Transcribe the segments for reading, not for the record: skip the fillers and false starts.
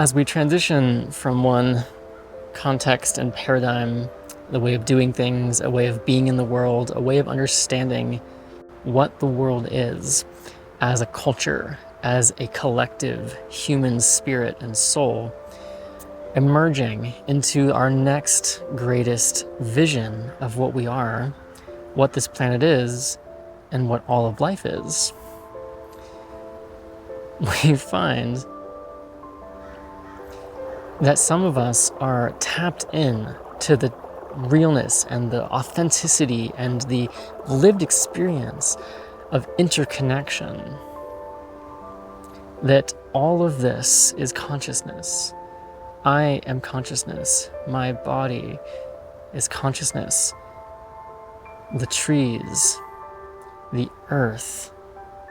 As we transition from one context and paradigm, the way of doing things, a way of being in the world, a way of understanding what the world is as a culture, as a collective human spirit and soul, emerging into our next greatest vision of what we are, what this planet is, and what all of life is, we find that some of us are tapped in to the realness and the authenticity and the lived experience of interconnection. That all of this is consciousness. I am consciousness. My body is consciousness. The trees, the earth,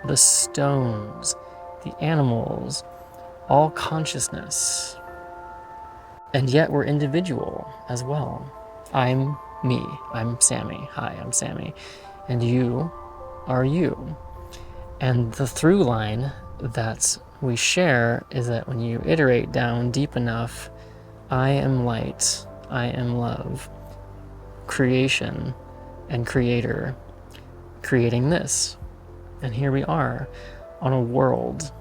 the stones, the animals, all consciousness. And yet we're individual as well. I'm me. I'm Sammy. Hi, I'm Sammy. And you are you. And the through line that we share is that when you iterate down deep enough, I am light, I am love, creation and creator, creating this. And here we are on a world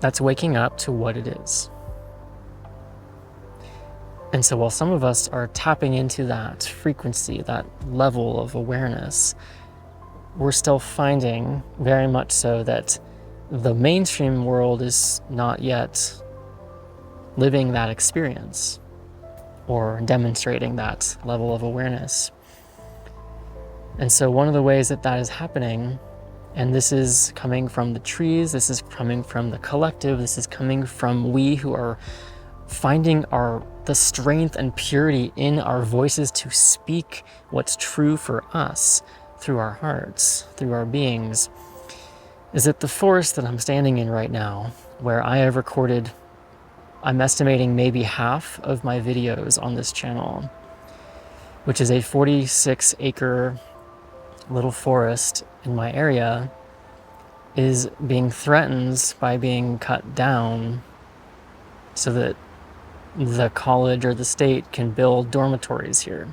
that's waking up to what it is. And so while some of us are tapping into that frequency, that level of awareness, we're still finding very much so that the mainstream world is not yet living that experience or demonstrating that level of awareness. And so one of the ways that that is happening, and this is coming from the trees, this is coming from the collective, this is coming from we who are finding the strength and purity in our voices to speak what's true for us through our hearts, through our beings, is that the forest that I'm standing in right now, where I have recorded, I'm estimating maybe half of my videos on this channel, which is a 46-acre little forest in my area, is being threatened by being cut down so that the college or the state can build dormitories here.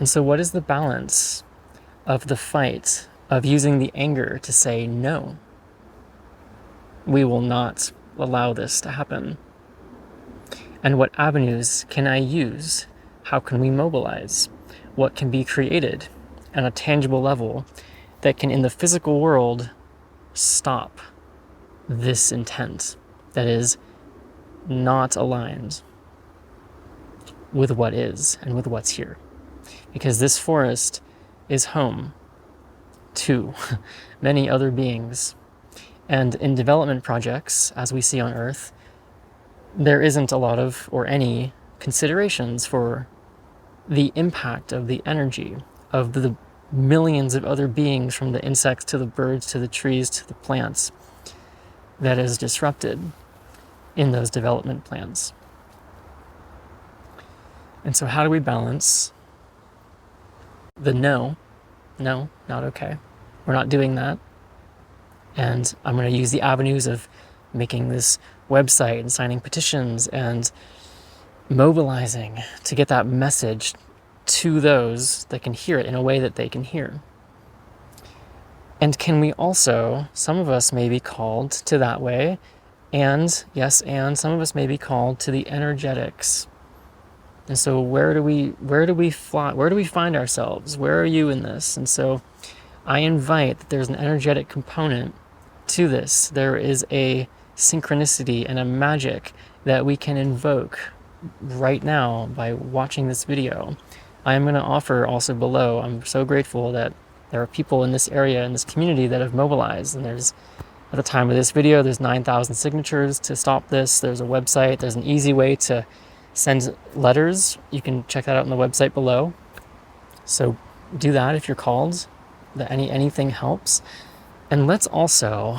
And so what is the balance of the fight of using the anger to say, no, we will not allow this to happen? And what avenues can I use? How can we mobilize? What can be created on a tangible level that can, in the physical world, stop this intent that is not aligned with what is and with what's here? Because this forest is home to many other beings. And in development projects, as we see on Earth, there isn't a lot of, or any, considerations for the impact of the energy of the millions of other beings, from the insects to the birds to the trees to the plants, that is disrupted in those development plans. And so how do we balance the no, not okay, we're not doing that, and I'm going to use the avenues of making this website and signing petitions and mobilizing to get that message to those that can hear it in a way that they can hear? And can we also, some of us may be called to that way, and yes, and some of us may be called to the energetics. And so where do we find ourselves? Where are you in this? And so I invite that there's an energetic component to this. There is a synchronicity and a magic that we can invoke right now by watching this video. I am going to offer also below, I'm so grateful that there are people in this area, in this community, that have mobilized. And there's, at the time of this video, there's 9,000 signatures to stop this. There's a website. There's an easy way to send letters. You can check that out on the website below. So do that if you're called. That anything helps. And let's also,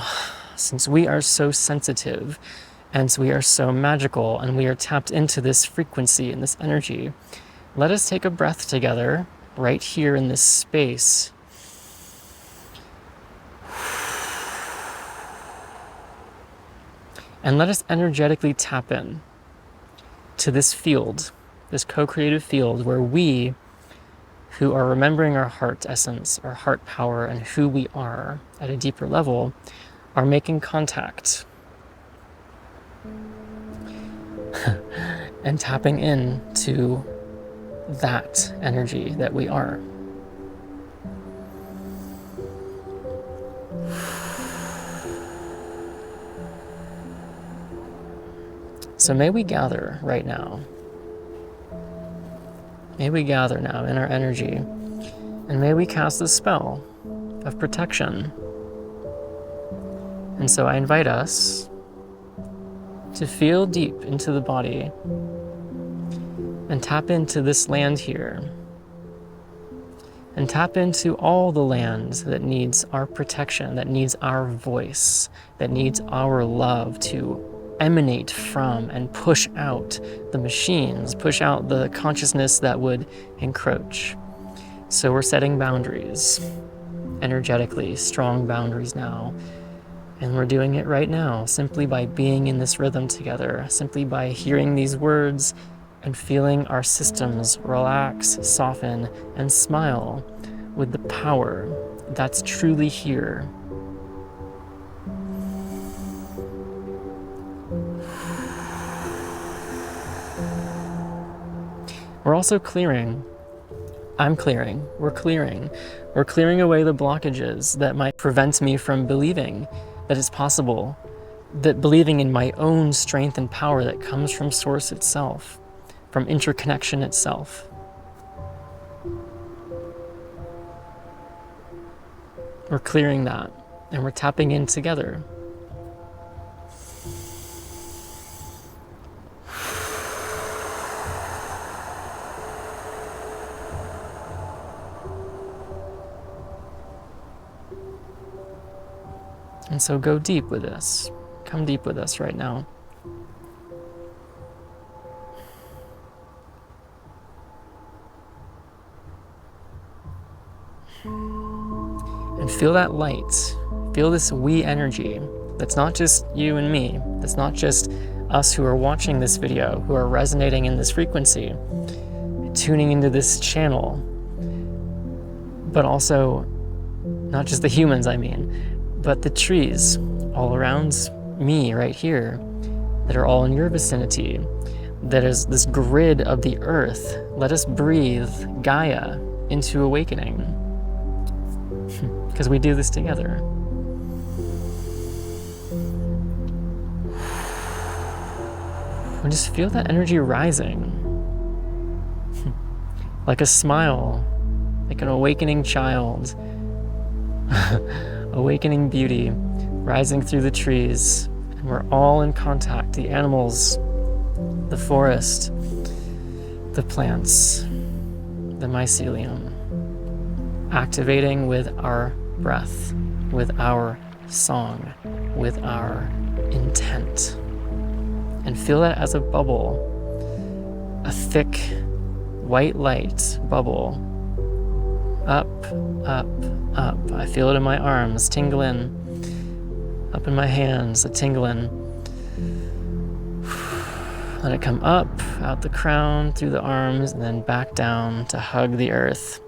since we are so sensitive And we are so magical, and we are tapped into this frequency and this energy. Let us take a breath together right here in this space. And let us energetically tap in to this field, this co-creative field where we, who are remembering our heart essence, our heart power, and who we are at a deeper level, are making contact and tapping in to that energy that we are. So may we gather right now. May we gather now in our energy, and may we cast the spell of protection. And so I invite us to feel deep into the body and tap into this land here, and tap into all the land that needs our protection, that needs our voice, that needs our love to emanate from and push out the machines, push out the consciousness that would encroach. So we're setting boundaries, energetically, strong boundaries now. And we're doing it right now, simply by being in this rhythm together, simply by hearing these words and feeling our systems relax, soften, and smile with the power that's truly here. We're also clearing. I'm clearing. We're clearing. We're clearing away the blockages that might prevent me from believing that it's possible, that believing in my own strength and power that comes from Source itself, from interconnection itself. We're clearing that, and we're tapping in together. And so go deep with this. Come deep with us right now. And feel that light. Feel this we energy. That's not just you and me. That's not just us who are watching this video, who are resonating in this frequency, tuning into this channel. But also, not just the humans, I mean, but the trees all around me right here that are all in your vicinity, that is this grid of the earth. Let us breathe Gaia into awakening, because we do this together. And just feel that energy rising, like a smile, like an awakening child. Awakening beauty rising through the trees, and we're all in contact, the animals, the forest, the plants, the mycelium, activating with our breath, with our song, with our intent. And feel that as a bubble, a thick white light bubble. Up, up, up. I feel it in my arms, tingling. Up in my hands, a tingling. Let it come up, out the crown, through the arms, and then back down to hug the earth,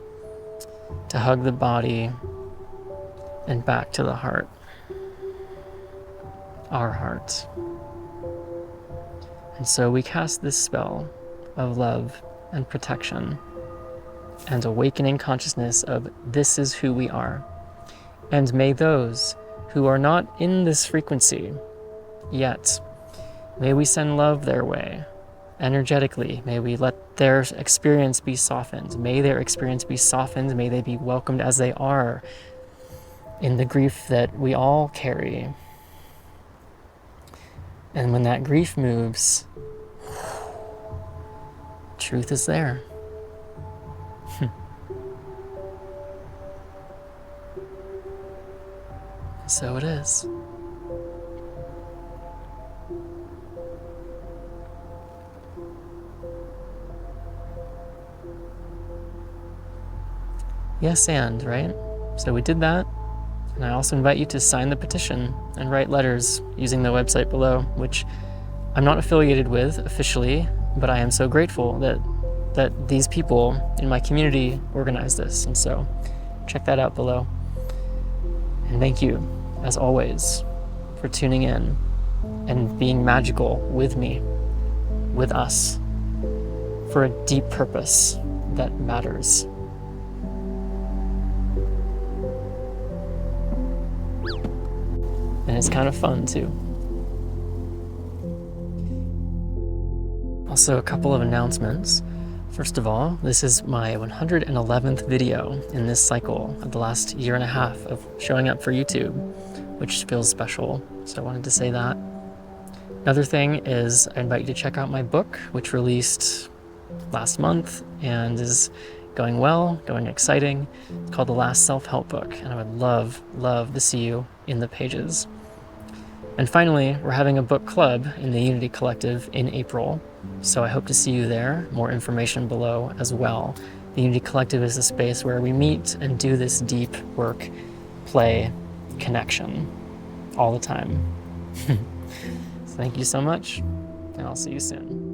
to hug the body, and back to the heart. Our heart. And so we cast this spell of love and protection and awakening consciousness of this is who we are. And may those who are not in this frequency yet, may we send love their way energetically. May we let their experience be softened. May their experience be softened. May they be welcomed as they are in the grief that we all carry. And when that grief moves, truth is there. So it is. Yes, and, right? So we did that. And I also invite you to sign the petition and write letters using the website below, which I'm not affiliated with officially, but I am so grateful that these people in my community organized this. And so check that out below. And thank you, as always, for tuning in and being magical with me, with us, for a deep purpose that matters. And it's kind of fun too. Also, a couple of announcements. First of all, this is my 111th video in this cycle of the last year and a half of showing up for YouTube, which feels special, so I wanted to say that. Another thing is I invite you to check out my book, which released last month and is going well, going exciting. It's called The Last Self-Help Book, and I would love to see you in the pages. And finally, we're having a book club in the Unity Collective in April, so I hope to see you there. More information below as well. The Unity Collective is a space where we meet and do this deep work, play, connection all the time. So thank you so much, and I'll see you soon.